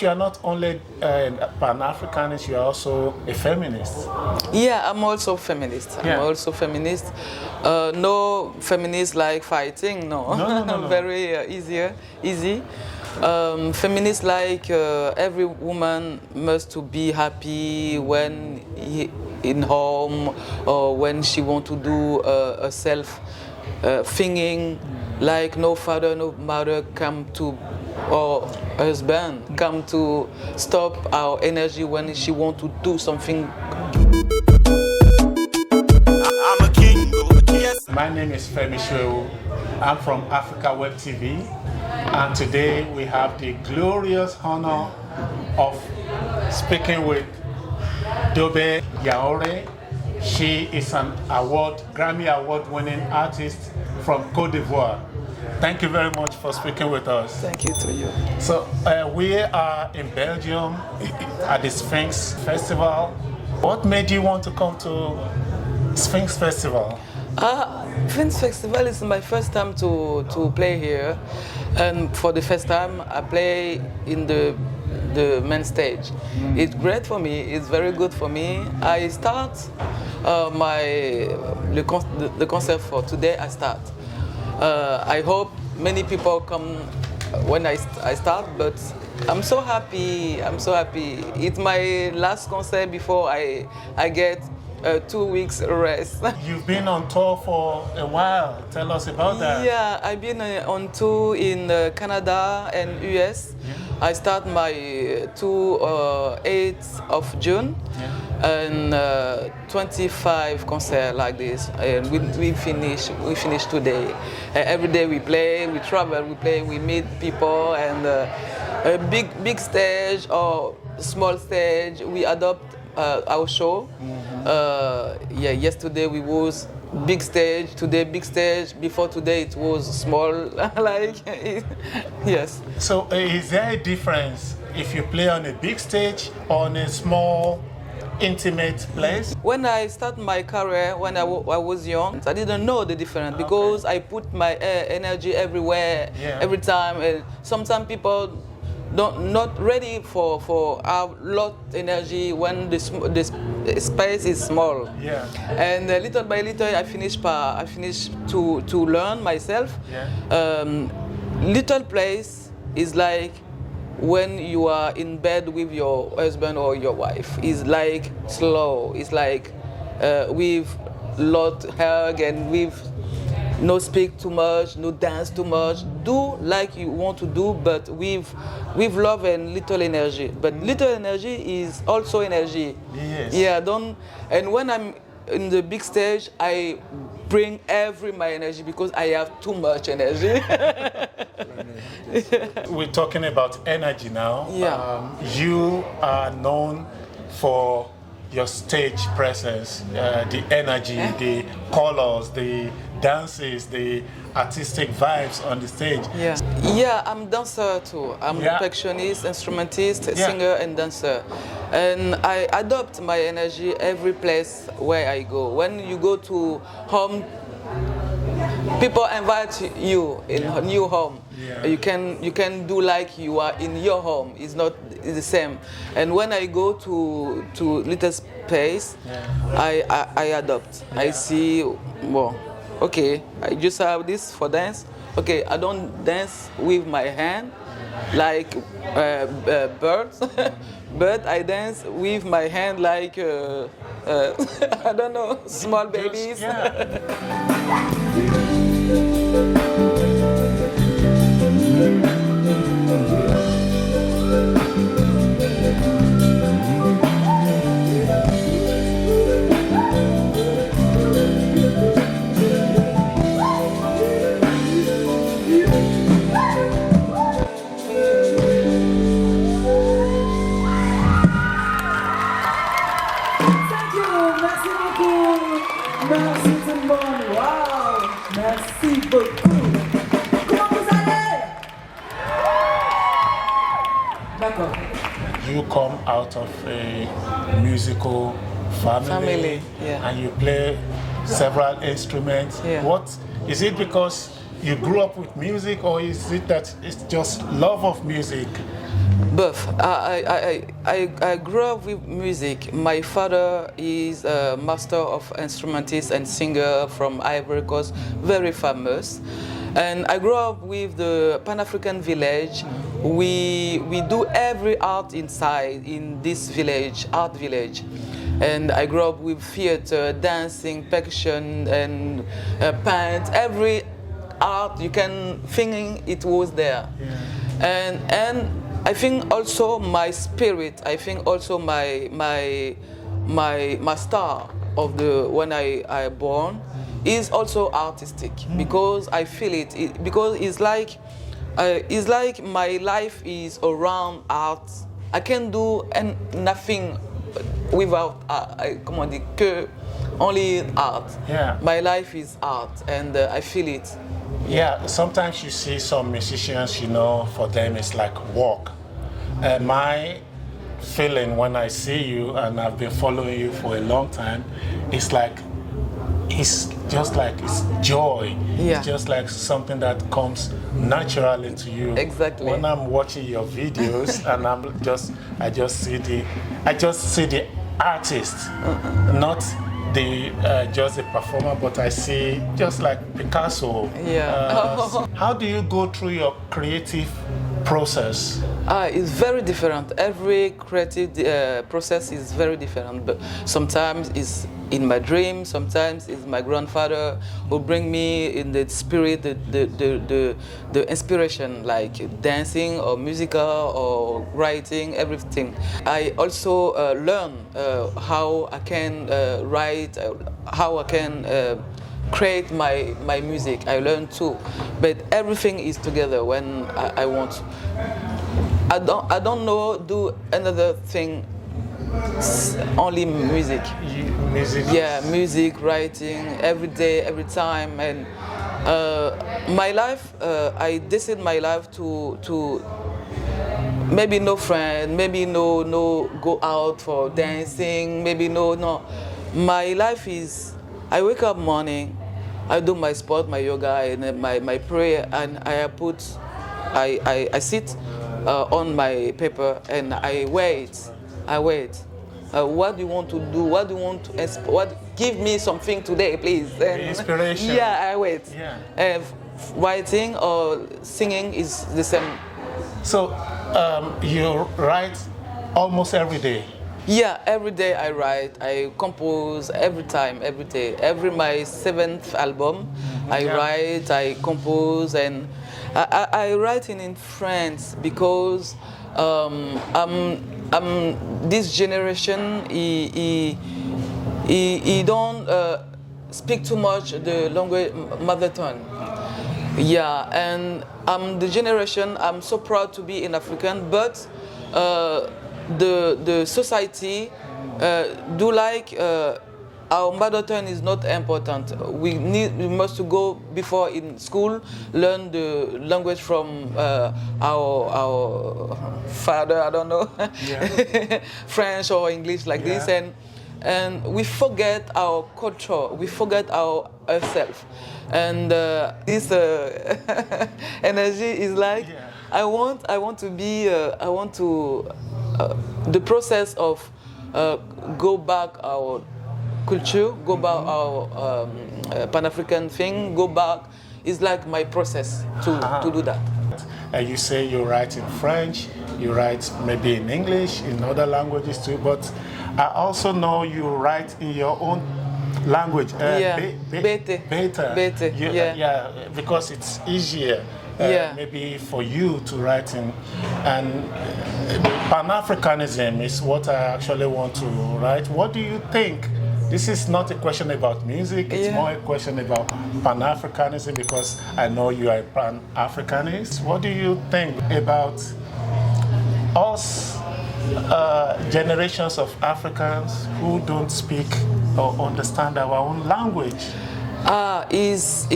You are not only Pan-Africanist, you are also a feminist. Yeah, I'm also feminist. Yeah. I'm also feminist. No feminist like fighting, no. No. Very easy. Feminist like every woman must to be happy when in home or when she want to do a self thinking. Like no father, no mother come to or husband come to stop our energy when she want to do something. I'm a king, yes. My name is Femi Shwewu. I'm from Africa Web TV, and today we have the glorious honor of speaking with Dobe Yaore. She is an Grammy Award-winning artist from Côte d'Ivoire. Thank you very much for speaking with us. Thank you to you. So we are in Belgium at the Sphinx Festival. What made you want to come to Sphinx Festival? Sphinx Festival is my first time to play here, and for the first time I play in the main stage. It's great for me. It's very good for me. I start the concert for today. I start. I hope many people come when I start, but I'm so happy. I'm so happy. It's my last concert before I get 2 weeks rest. You've been on tour for a while. Tell us about that. Yeah, I've been on tour in Canada and US. Yeah. I start my tour 8th of June, and 25 concerts like this. And we finish today. Every day we play, we travel, we play, we meet people, and a big stage or small stage. We adopt our show. Yesterday we was big stage, today big stage, before today it was small, yes. So is there a difference if you play on a big stage or on a small, intimate place? When I started my career, when I was young, I didn't know the difference because I put my energy everywhere, every time. And sometimes people not ready for have lot energy when the space is small. Yeah. And little by little, I finished to learn myself. Yeah. Little place is like when you are in bed with your husband or your wife. It's like slow. It's like with lot hug and with no speak too much, no dance too much. Do like you want to do, but with love and little energy. But little energy is also energy. Yes. Yeah, and when I'm in the big stage, I bring my energy because I have too much energy. We're talking about energy now. Yeah. You are known for your stage presence, the energy, the colors, the dances, the artistic vibes on the stage. Yeah, I'm dancer too. I'm percussionist, instrumentist, singer and dancer. And I adopt my energy every place where I go. When you go to home, people invite you in a new home. Yeah. You can do like you are in your home. It's the same. And when I go to little space, I adopt. I see, well, okay, I just have this for dance. Okay, I don't dance with my hand like birds, but I dance with my hand like I don't know, small babies. Merci tout le monde. Wow. Merci beaucoup. Comment vous allez? D'accord. You come out of a musical family, and you play several instruments. Yeah. What is it, because you grew up with music, or is it that it's just love of music? Both. I grew up with music. My father is a master of instrumentist and singer from Ivory Coast, very famous. And I grew up with the Pan-African village. We do every art inside in this village, art village. And I grew up with theater, dancing, percussion, and paint. Every art you can think it was there. Yeah. And I think also my spirit. I think also my star of the when I born is also artistic because I feel it. Because it's like my life is around art. I can do nothing without comment dire que only art. Yeah. My life is art, and I feel it. Yeah, sometimes you see some musicians, you know, for them it's like work. My feeling when I see you, and I've been following you for a long time, it's just like it's joy. Yeah. It's just like something that comes naturally to you. Exactly. When I'm watching your videos and I just see the artist, not the just the performer, but I see just like Picasso. Yeah. How do you go through your creative process? It's very different. Every creative process is very different. But sometimes it's in my dream. Sometimes it's my grandfather who bring me in the spirit, the inspiration, like dancing or musical or writing, everything. I also learn how I can write, how I can create my music. I learn too, but everything is together when I want. I don't know do another thing. Only music. Music. Yeah, music, writing every day, every time, and my life. I decide my life to maybe no friend, maybe no go out for dancing, maybe no. My life is I wake up morning, I do my sport, my yoga, and my prayer, and I sit on my paper and I wait. What do you want to do? What do you want to? Give me something today, please. And inspiration. Yeah, I wait. Yeah. Writing or singing is the same. So you write almost every day. Yeah, every day I write. I compose every day. Every my 7th album, I write, I compose, and I write in French because this generation he don't speak too much the language mother tongue. Yeah, and I'm the generation. I'm so proud to be an African, but the society do like our mother tongue is not important. We must to go before in school, learn the language from our father. I don't know, French or English like this, and we forget our culture. We forget ourselves, and this energy is like I want to be. I want to the process of go back our culture, go back our Pan-African thing, go back is like my process to do that. You say you write in French, you write maybe in English, in other languages too, but I also know you write in your own language. Bete. Yeah, because it's easier. Maybe for you to write in, and Pan-Africanism is what I actually want to write. What do you think? This is not a question about music, it's more a question about Pan-Africanism, because I know you are a Pan-Africanist. What do you think about us, generations of Africans who don't speak or understand our own language? Is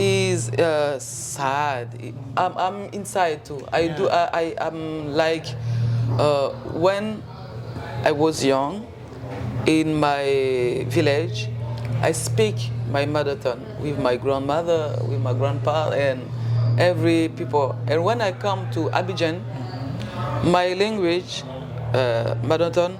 sad. I'm inside too. I'm like when I was young in my village, I speak my mother tongue with my grandmother, with my grandpa, and every people. And when I come to Abidjan, My language, mother tongue,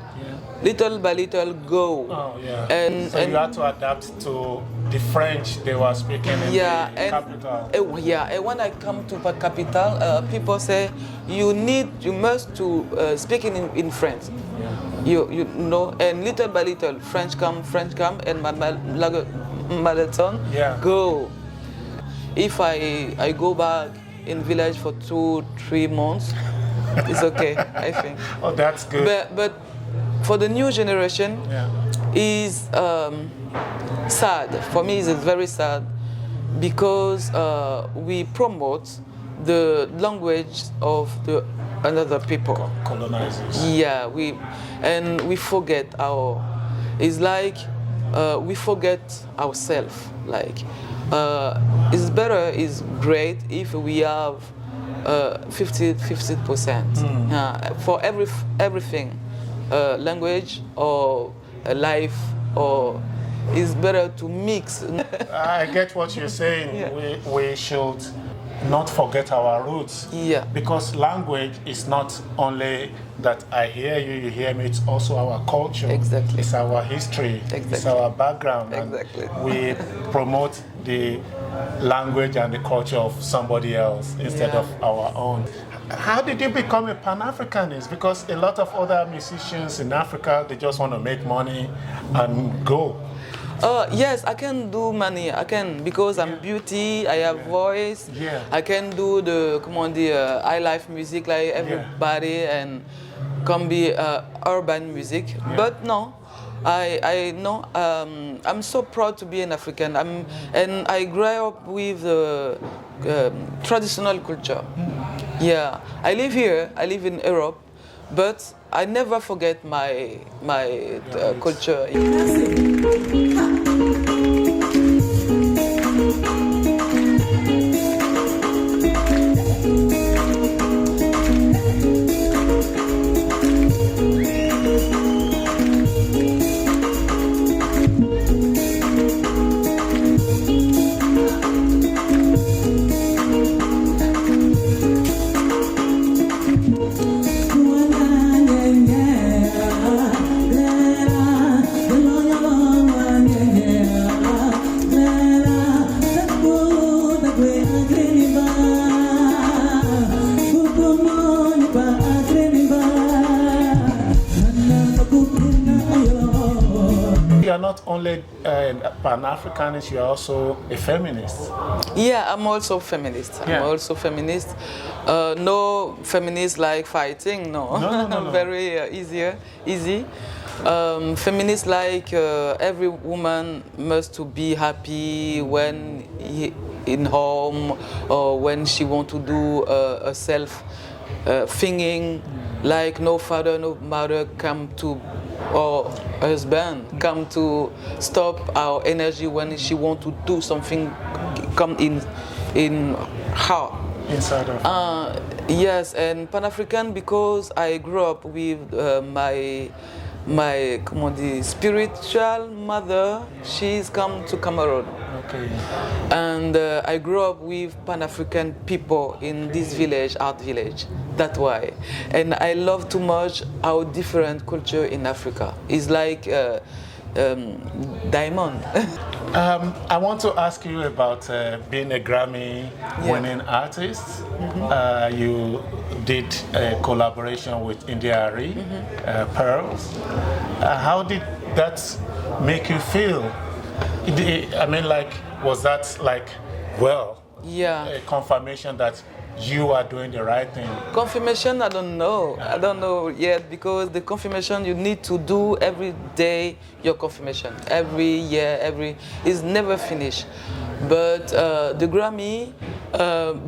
little by little go. Oh, yeah. And So you had to adapt to the French they were speaking in the capital. And when I come to the capital, people say you must to speak in French. You know, and little by little, French come, and my mother tongue go. If I go back in village for 2-3 months, it's okay, I think. Oh, that's good. But for the new generation, is sad. For me, it's very sad because we promote the language of the another people. Colonizers. Yeah, we forget our. It's like we forget ourselves. Like it's better, it's great if we have 50%. For everything, language or life, or it's better to mix. I get what you're saying. Yeah. We should not forget our roots. Yeah. Because language is not only that I hear you, you hear me, it's also our culture. Exactly. It's our history. Exactly. It's our background. Exactly. And we promote the language and the culture of somebody else instead of our own. How did you become a Pan-Africanist? Because a lot of other musicians in Africa, they just want to make money and go. Yes, I can do money. I can, because I'm beauty. I have voice. Yeah. I can do the high life music like everybody and can be urban music. Yeah. But no, I know. I'm so proud to be an African. And I grew up with the traditional culture. Yeah, I live here. I live in Europe, but I never forget my culture. You are not only a Pan-Africanist, you are also a feminist. Yeah, I'm also feminist. Yeah. I'm also feminist. No feminist like fighting, no. No. Very easy. Feminist like every woman must to be happy when in home or when she want to do a self thinking. Like no father, no mother come to, or husband come to stop our energy when she want to do something, come in her. Inside of Yes, and Pan-African because I grew up with my spiritual mother. She's come to Cameroon. Okay. And I grew up with Pan-African people in this village, art village. That's why. And I love too much our different culture in Africa. It's like diamond. I want to ask you about being a Grammy-winning artist. You did a collaboration with India Arie, Pearls. How did that make you feel? I mean, like, was that like, well, a confirmation that you are doing the right thing? Confirmation, I don't know. I don't know yet, because the confirmation you need to do every day, your confirmation. Every year, is never finished. But the Grammy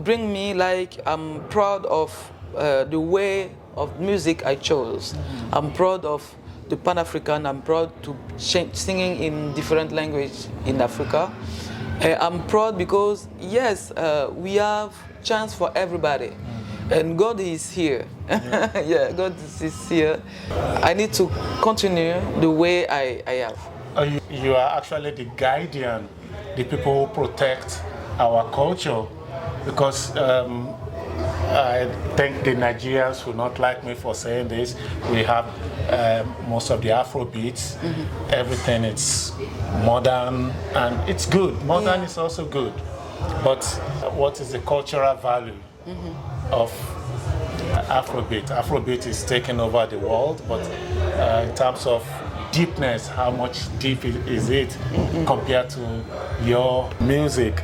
bring me like, I'm proud of the way of music I chose. I'm proud of the Pan-African. I'm proud to singing in different language in Africa. I'm proud because, yes, we have chance for everybody. And God is here. Yeah, God is here. I need to continue the way I have. You are actually the guardian, the people who protect our culture, because I think the Nigerians will not like me for saying this. We have most of the Afro beats. Everything is modern and it's good. Modern is also good. But what is the cultural value of Afrobeat? Afrobeat is taking over the world, but in terms of deepness, how much deep is it compared to your music?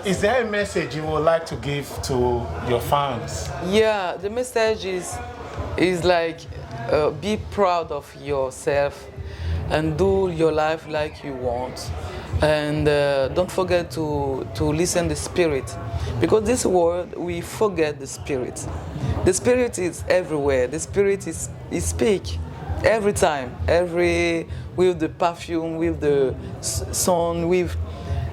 Is there a message you would like to give to your fans? Yeah, the message is like be proud of yourself and do your life like you want. And don't forget to listen to the spirit, because this world we forget the spirit. The spirit is everywhere. The spirit is speak every time, with the perfume, with the song,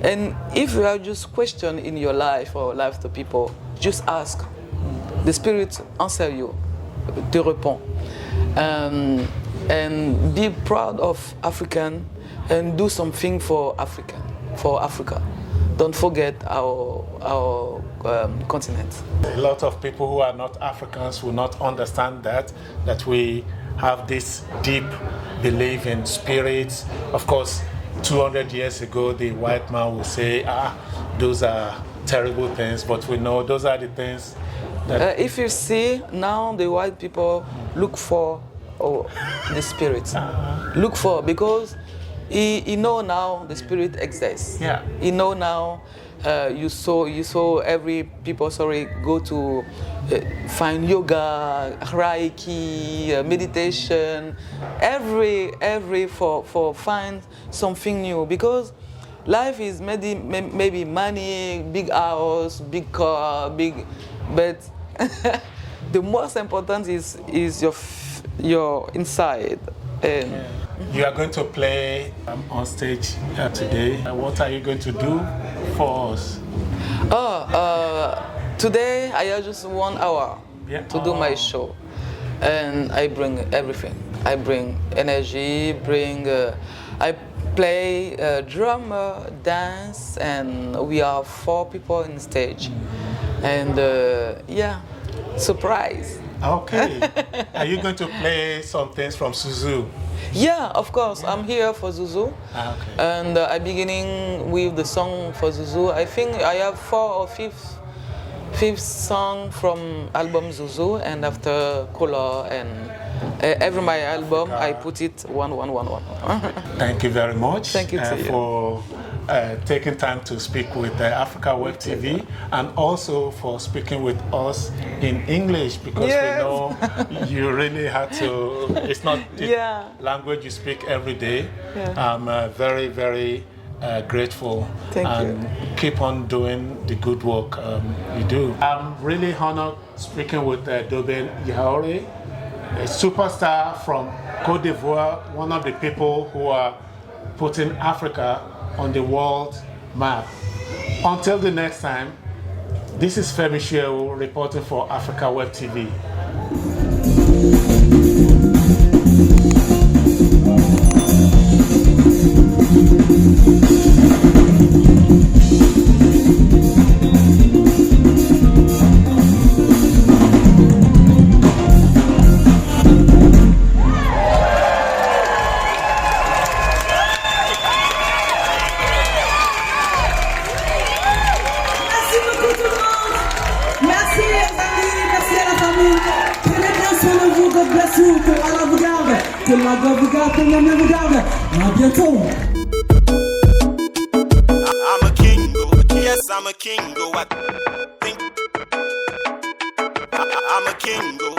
and if you have just question in your life or life to people, just ask. The spirit answer you, te répond. And be proud of African and do something for Africa. Don't forget our continent. A lot of people who are not Africans will not understand that we have this deep belief in spirits. Of course, 200 years ago, the white man will say, those are terrible things, but we know those are the things that... if you see, now the white people look for the spirit. Look for, because he know now the spirit exists. Yeah. He know now. You saw every people go to find yoga, reiki, meditation, every for find something new, because life is maybe money, big house, big car, but the most important is your inside. You are going to play on stage today. What are you going to do for us? Today I have just 1 hour to do my show, and I bring everything. I bring energy, I play drum, dance, and we are 4 people on stage. And surprise. Okay. Are you going to play some things from Zuzu? Yeah, of course. I'm here for Zuzu. Okay. And I'm beginning with the song for Zuzu. I think I have 4th or 5th song from album Zuzu, and after Color, and every my album I put it one. Thank you very much. Thank you to you. For taking time to speak with Africa Web TV, and also for speaking with us in English, because we know you really had to. It's not the language you speak every day. I'm very, very grateful. Thank and you. Keep on doing the good work you do. I'm really honored speaking with Dobe Yahaori, a superstar from Côte d'Ivoire, one of the people who are putting Africa on the world map. Until the next time, this is Femi Shehu reporting for Africa Web TV. Que la God vous garde, que la main vous garde. À bientôt. I'm a king, yes, I'm a king. I think I'm a king.